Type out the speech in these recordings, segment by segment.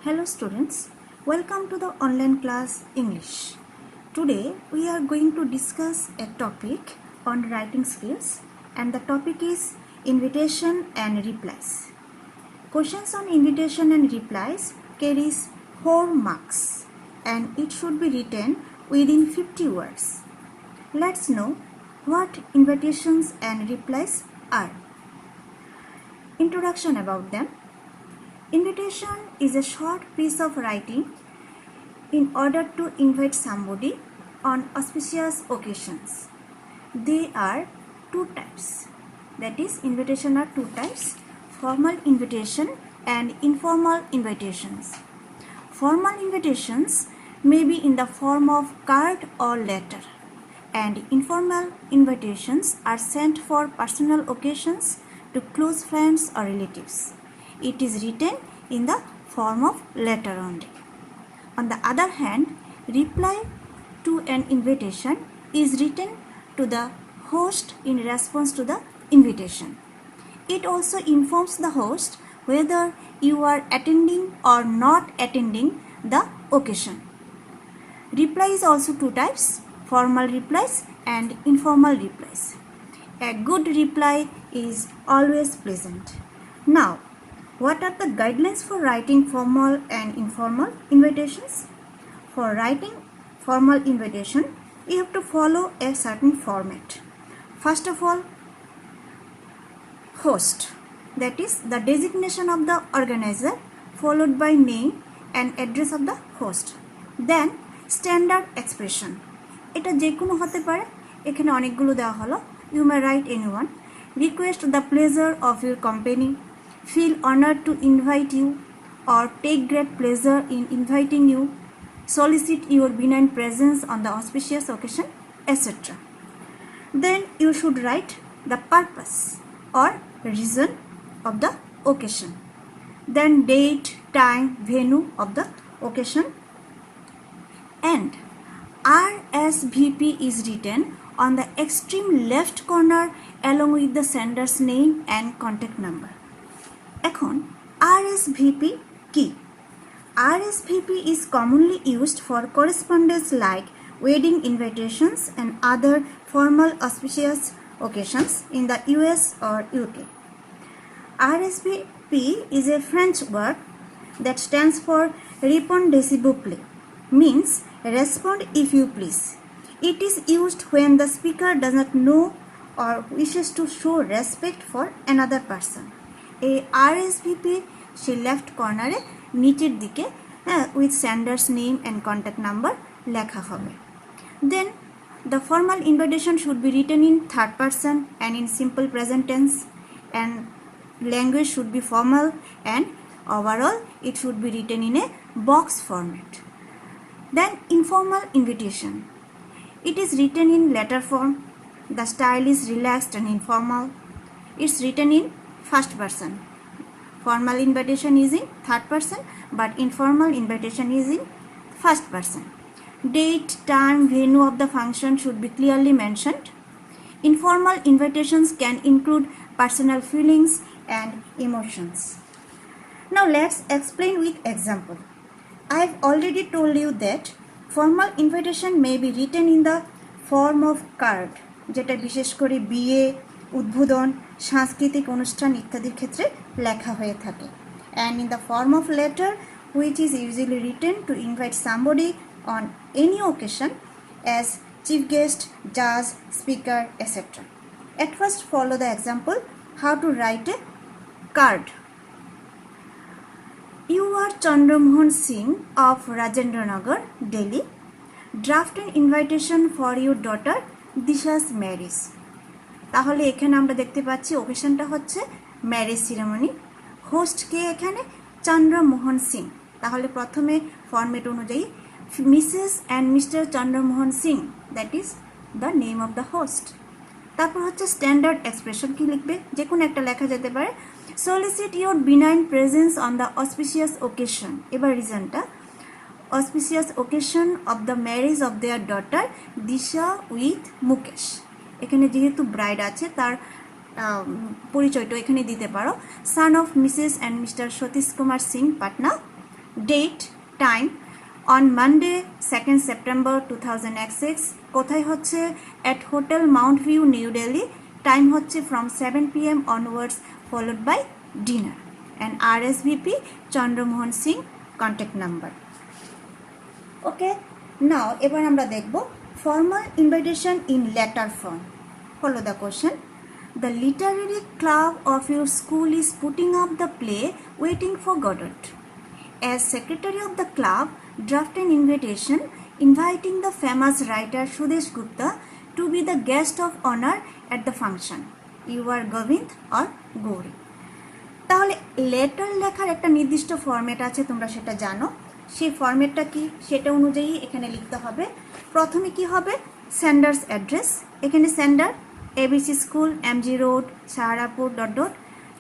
Hello students, welcome to the online class English. Today we are going to discuss a topic on writing skills and the topic is invitation and replies. Questions on invitation and replies carries 4 marks and it should be written within 50 words. Let's know what invitations and replies are. Introduction about them. Invitation is a short piece of writing in order to invite somebody on auspicious occasions. They are two types. That is, invitation are two types: formal invitation and informal invitations. Formal invitations may be in the form of card or letter, and informal invitations are sent for personal occasions to close friends or relatives. It is written in the form of letter only. On the other hand, reply to an invitation is written to the host in response to the invitation. It also informs the host whether you are attending or not attending the occasion. Reply is also two types: formal replies and informal replies. A good reply is always pleasant. Now, what are the guidelines for writing formal and informal invitations? For writing formal invitation, you have to follow a certain format. First of all, host, that is the designation of the organizer followed by name and address of the host. Then standard expression, এটা যে কোনো হতে পারে, এখানে অনেকগুলো দেওয়া হলো. You may write anyone. Request the pleasure of your company, feel honored to invite you or take great pleasure in inviting you, solicit your benign presence on the auspicious occasion, etc. Then you should write the purpose or reason of the occasion, then date, time, venue of the occasion, and RSVP is written on the extreme left corner along with the sender's name and contact number. এখন RSVP কি? RSVP is commonly used for correspondence like wedding invitations and other formal auspicious occasions in the US or UK. RSVP is a French word that stands for répondez s'il vous plaît, means respond if you please. It is used when the speaker does not know or wishes to show respect for another person. A RSVP সেই left কর্নারে নিচের দিকে with sender's name and contact number লেখা হবে. Then the formal invitation should be written in third person and in simple present tense, and language should be formal, and overall it should be written in a box format. Then informal invitation. It is written in letter form. The style is relaxed and informal. It's written in first person. Formal invitation is in third person, but informal invitation is in first person. Date, time, venue of the function should be clearly mentioned. Informal invitations can include personal feelings and emotions. Now let's explain with example. I've already told you that formal invitation may be written in the form of card, যেটা বিশেষ করে বিয়ে, উদ্বোধন, সাংস্কৃতিক অনুষ্ঠান ইত্যাদির ক্ষেত্রে লেখা হয়ে থাকে, and in the form of letter which is usually written to invite somebody on any occasion as chief guest, judge, speaker, etc. At first follow the example how to write a card. You are Chandramohan Singh of Rajendra Nagar, Delhi. Draft an invitation for your daughter Disha's marriage. তাহলে এখানে আমরা দেখতে পাচ্ছি ওকেশনটা হচ্ছে marriage ceremony. Host কে এখানে? চন্দ্রমোহন সিং. তাহলে প্রথমে format অনুযায়ী Mrs and mister Chandramohan Singh, that is the name of the host. তারপর হচ্ছে স্ট্যান্ডার্ড এক্সপ্রেশন কি লিখবে? যে কোনো একটা লেখা যেতে পারে. solicit your benign presence on the auspicious occasion. এবার রিজনটা auspicious occasion of the marriage of their daughter Disha with Mukesh. এখানে যেহেতু ব্রাইড আছে তার পরিচয়টা এখানে দিতে পারো. son of Mrs. and Mr. Satish Kumar Singh Patna, date time on Monday 2nd September 2006 কোথায় হচ্ছে at Hotel Mount View New Delhi time হচ্ছে from 7 PM onwards followed by dinner and RSVP Chandramohan Singh contact number okay now এবার আমরা দেখব formal invitation in letter form follow the question The literary club of your school is putting up the play Waiting for Godot. As secretary of the club, draft an invitation inviting the famous writer Sudesh Gupta to be the guest of honor at the function. You are Govind or Gauri. তাহলে letter লেখার একটা নির্দিষ্ট format আছে তোমরা সেটা জানো সেই ফরম্যাটটা কি সেটা অনুযায়ী এখানে লিখতে হবে প্রথমে কি হবে সেন্ডার্স অ্যাড্রেস এখানে sender ABC school MG road Saharapur dot dot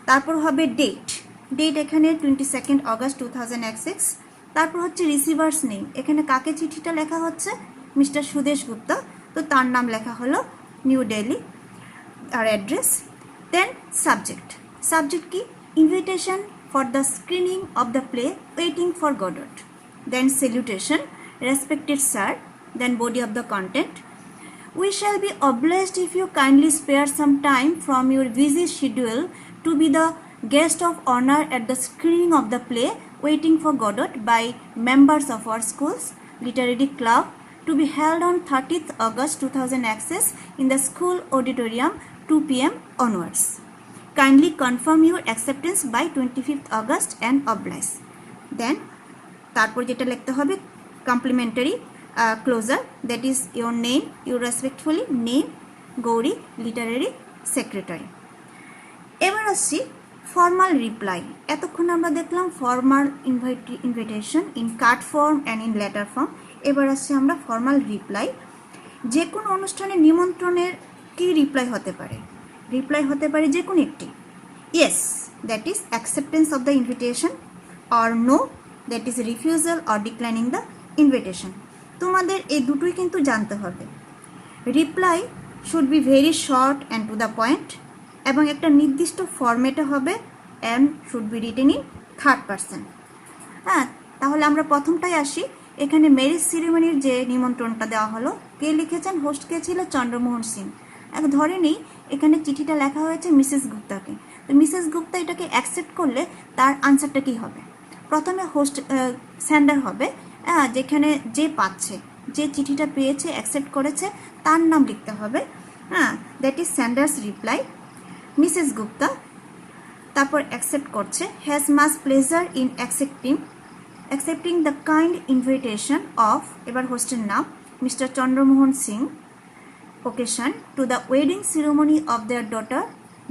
তারপর হবে ডেট এখানে 22nd August 2006 তারপর হচ্ছে রিসিভার্স নেম এখানে কাকে চিঠিটা লেখা হচ্ছে মিস্টার সুদেশ গুপ্তা তো তার নাম লেখা হলো নিউ দিল্লি আর অ্যাড্রেস দেন সাবজেক্ট কি invitation for the screening of the play waiting for Godot then salutation respected sir then body of the content We shall be obliged if you kindly spare some time from your busy schedule to be the guest of honor at the screening of the play Waiting for Godot by members of our school's literary club to be held on 30th August 2006 in the school auditorium 2 PM onwards. Kindly confirm your acceptance by 25th August and oblige. Then তারপর যেটা লিখতে হবে complimentary closer that is your name you respectfully name Gauri literary secretary এবার আসছি formal reply এতক্ষণ আমরা দেখলাম formal invitation in card form and in letter form এবার আসছি আমরা ফর্মাল রিপ্লাই যে কোনো অনুষ্ঠানে নিমন্ত্রণের কি রিপ্লাই হতে পারে যে কোনো একটি yes that is acceptance of the invitation or know that is refusal or declining the invitation তোমাদের এই দুটোই কিন্তু জানতে হবে reply should be very short and to the point এবং একটা নির্দিষ্ট ফরম্যাটে হবে and should be written in third person হ্যাঁ তাহলে আমরা প্রথমটাই আসি এখানে ম্যারেজ সেরিমনির যে নিমন্ত্রণটা দেওয়া হলো কে লিখেছেন হোস্ট কে ছিল চন্দ্রমোহন সিং এক ধরে নেই এখানে চিঠিটা লেখা হয়েছে মিসেস গুপ্তাকে তো মিসেস গুপ্তা এটাকে অ্যাকসেপ্ট করলে তার আনসারটা কী হবে প্রথমে হোস্ট সেন্ডার হবে যেখানে যে পাচ্ছে যে চিঠিটা পেয়েছে অ্যাকসেপ্ট করেছে তার নাম লিখতে হবে that is sender's reply Mrs Gupta তারপর অ্যাকসেপ্ট করছে has much pleasure in accepting the kind invitation of এবার হোস্টের নাম Mr Chandramohan Singh occasion to the wedding ceremony of their daughter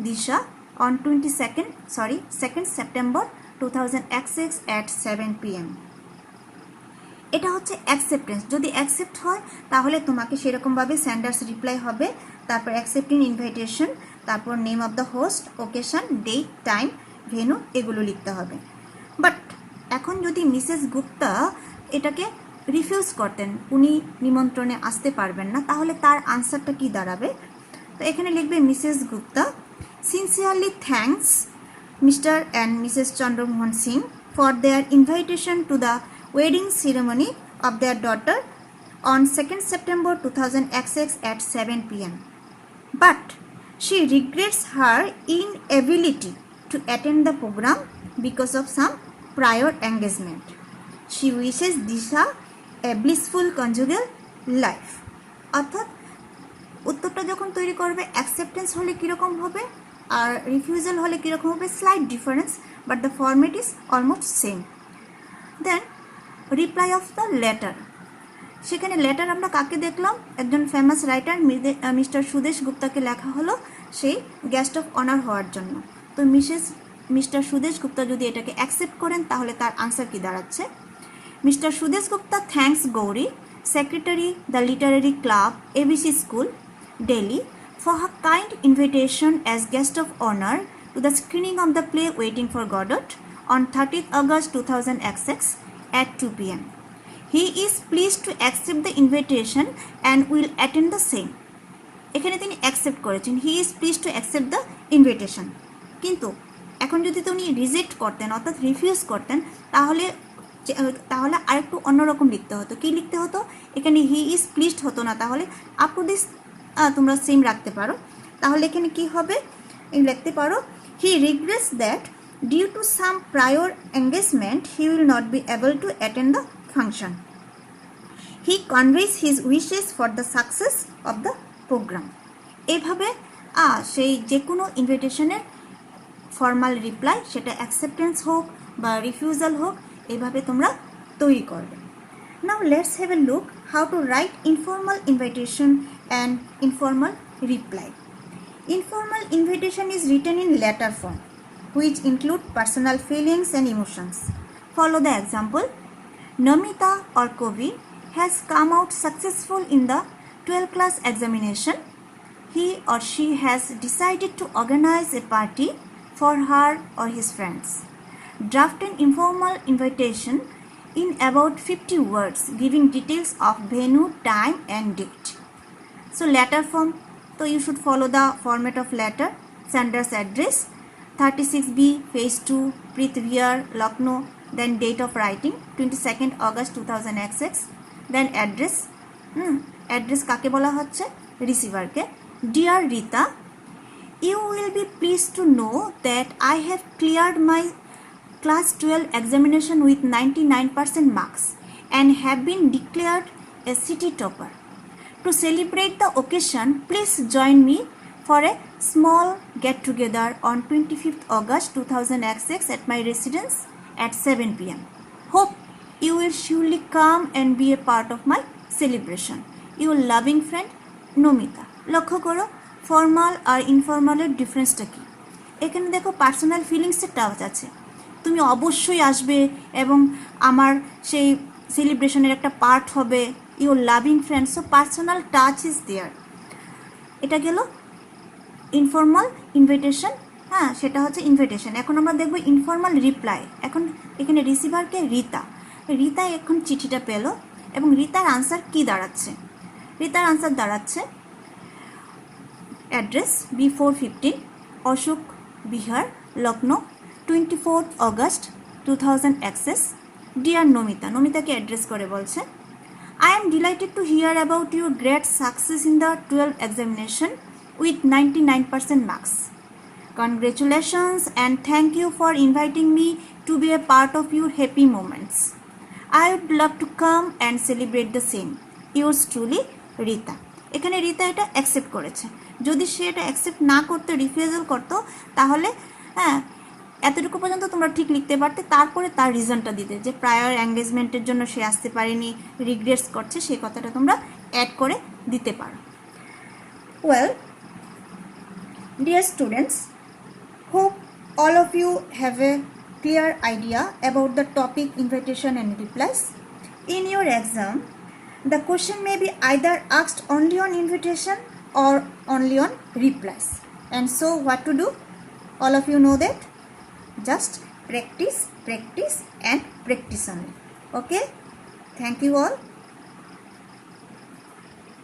Disha on 2nd September 2006 at 7 PM এটা হচ্ছে অ্যাকসেপ্টেন্স যদি accept হয় তাহলে তোমাকে সেরকমভাবে সেন্ডার্স রিপ্লাই হবে তারপর অ্যাকসেপ্টিং ইনভাইটেশন তারপর name of the host occasion date time venue এগুলো লিখতে হবে বাট এখন যদি মিসেস গুপ্তা এটাকে রিফিউজ করতেন উনি নিমন্ত্রণে আসতে পারবেন না তাহলে তার আনসারটা কি দাঁড়াবে তো এখানে লিখবে Mrs Gupta sincerely thanks mister and Mrs Chandramohan Singh for their invitation to the wedding ceremony of their daughter on 2nd September 2006 at 7 PM. But she regrets her inability to attend the program because of some prior engagement. She wishes Disha a blissful conjugal life. অর্থাৎ উত্তরটা যখন তৈরি করবে acceptance হলে কীরকম হবে আর refusal হলে কীরকম হবে slight difference but the format is almost same then reply of the letter সেখানে লেটার আমরা কাকে দেখলাম একজন ফেমাস রাইটার মিস্টার সুদেশ গুপ্তাকে লেখা হলো সেই গেস্ট অফ অনার হওয়ার জন্য তো মিস্টার সুদেশ গুপ্তা যদি এটাকে অ্যাকসেপ্ট করেন তাহলে তার আনসার কি দাঁড়াচ্ছে mister Sudesh Gupta thanks Gauri secretary the literary club ABC school Delhi for her kind invitation as guest of honour to the screening of the play waiting for Godot on 30th August 2006 at 2 PM. He is pleased to accept the invitation and will attend the same. এখানে তিনি accept করেছেন he is please to accept the invitation কিন্তু এখন যদি তিনি reject করতেন অর্থাৎ refuse করতেন তাহলে তাহলে আরেকটু অন্যরকম লিখতে হতো। কি লিখতে হতো? এখানে হি ইজ প্লিজড হতো না, তাহলে আপ টু দিস তোমরা সেম রাখতে পারো। তাহলে এখানে কি হবে? লিখতে পারো he regrets that due to some prior engagement he will not be able to attend the function. He conveys his wishes for the success of the programme. এভাবে সেই যে কোনো ইনভিটেশনের ফর্মাল রিপ্লাই, সেটা অ্যাকসেপ্টেন্স হোক বা রিফিউজাল হোক, এভাবে তোমরা তৈরি করবে। Now let's have a look how to write informal invitation and informal reply. Informal invitation is written in letter form, which include personal feelings and emotions. Follow the example. Namita or Kovi has come out successful in the 12th class examination. He or she has decided to organize a party for her or his friends. Draft an informal invitation in about 50 words, giving details of venue, time and date. So letter form, so you should follow the format of letter. Sender's address 36B phase 2 Prithviar Lucknow, then date of writing 22nd August 2006, then address address কাকে বলা হচ্ছে? রিসিভারকে। Dear Rita, you will be pleased to know that I have cleared my class 12 examination with 99% marks and have been declared a city topper. To celebrate the occasion, please join me for a small get-together on 25th August 2006 at my residence at 7 p.m. Hope you will surely come and be a part of my celebration. Your loving friend, Nomita. লক্ষ্য করো formal আর ইনফর্মালের ডিফারেন্সটা কী। এখানে দেখো personal ফিলিংসের touch আছে, তুমি অবশ্যই আসবে এবং আমার সেই সেলিব্রেশনের একটা পার্ট হবে। Your loving friend, so personal touch is there. এটা গেল ইনফর্মাল ইনভিটেশন, হ্যাঁ সেটা হচ্ছে ইনভিটেশন। এখন আমরা দেখব ইনফর্মাল রিপ্লাই। এখন এখানে রিসিভারকে রিতা। রিতা এখন চিঠিটা পেল এবং রিতার আনসার কি দাঁড়াচ্ছে? রিতার আনসার দাঁড়াচ্ছে address B415 Ashok Vihar Lucknow 24th August 2000 access. Dear Namita, নমিতাকে অ্যাড্রেস করে বলছে I am delighted to hear about your great success in the 12th examination with 99% marks. Congratulations and thank you for inviting me to be a part of your happy moments. I would love to come and celebrate the same. Yours truly, Rita. এখানে রিতা এটা accept করেছে। যদি সে এটা accept না করতে, refusal করতো, তাহলে এতটুকু পর্যন্ত তোমরা ঠিক লিখতে পারতে, তারপরে তার রিজনটা দিতে, যে প্রায়র এঙ্গেজমেন্টের জন্য সে আসতে পারেনি, রিগ্রেটস করছে, সেই কথাটা তোমরা অ্যাড করে দিতে পারো। Well dear students, hope all of you have a clear idea about the topic invitation and replies. In your exam, the question may be either asked only on invitation or only on replies. And so what to do? All of you know that. Just practice, practice and practice only. Okay? Thank you all.